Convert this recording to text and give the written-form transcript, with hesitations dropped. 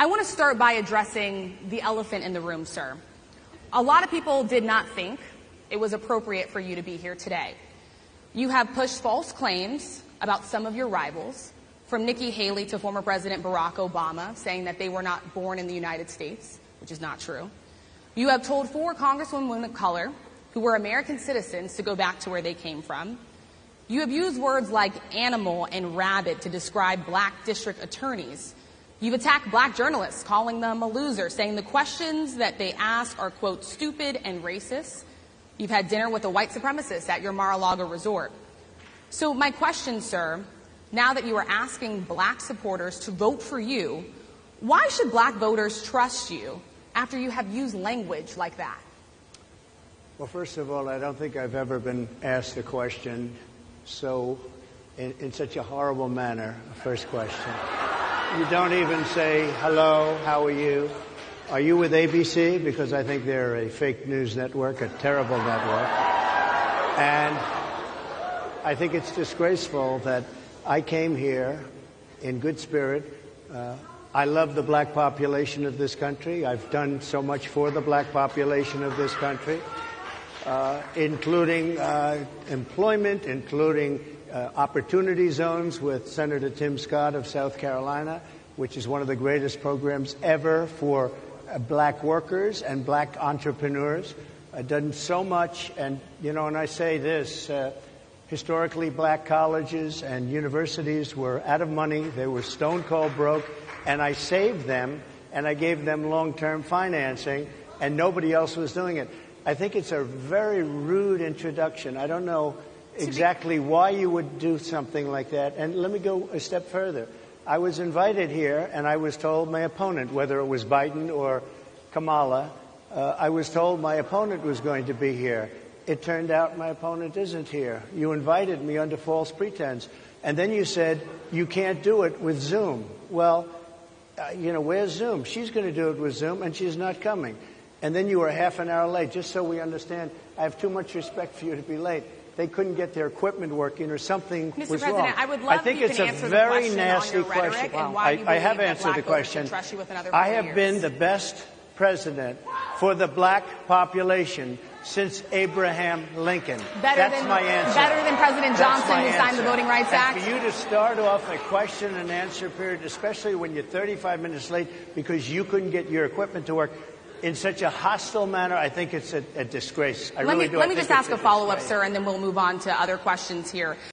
I want to start by addressing the elephant in the room, sir. A lot of people did not think it was appropriate for you to be here today. You have pushed false claims about some of your rivals, from Nikki Haley to former President Barack Obama, saying that they were not born in the United States, which is not true. You have told 4 congresswomen of color who were American citizens to go back to where they came from. You have used words like animal and rabid to describe black district attorneys. You've attacked black journalists, calling them a loser, saying the questions that they ask are, quote, stupid and racist. You've had dinner with a white supremacist at your Mar-a-Lago resort. So my question, sir, now that you are asking black supporters to vote for you, why should black voters trust you after you have used language like that? Well, first of all, I don't think I've ever been asked a question in such a horrible manner. First question. You don't even say, hello, how are you? Are you with ABC? Because I think they're a fake news network, a terrible network. And I think it's disgraceful that I came here in good spirit. I love the black population of this country. I've done so much for the black population of this country, including employment, including opportunity zones with Senator Tim Scott of South Carolina, which is one of the greatest programs ever for black workers and black entrepreneurs. I've done so much, and, and I say this, historically black colleges and universities were out of money. They were stone cold broke, and I saved them, and I gave them long-term financing, and nobody else was doing it. I think it's a very rude introduction. I don't know exactly why you would do something like that. And let me go a step further. I was invited here, and I was told my opponent, whether it was Biden or Kamala, I was told my opponent was going to be here. It turned out my opponent isn't here. You invited me under false pretense. And then you said you can't do it with Zoom. Well, where's Zoom? She's going to do it with Zoom, and she's not coming. And then you were half an hour late. Just so we understand, I have too much respect for you to be late. They couldn't get their equipment working or something was wrong. Mr. President, I would love if you can answer the question on your rhetoric and why you believe that black voters should trust you with another 4 years. I have been the best president for the black population since Abraham Lincoln. That's my answer. Better than President Johnson, who signed the Voting Rights Act? And for you to start off a question and answer period, especially when you're 35 minutes late because you couldn't get your equipment to work, in such a hostile manner, I think it's a disgrace. Let me just ask a follow-up, sir, and then we'll move on to other questions here.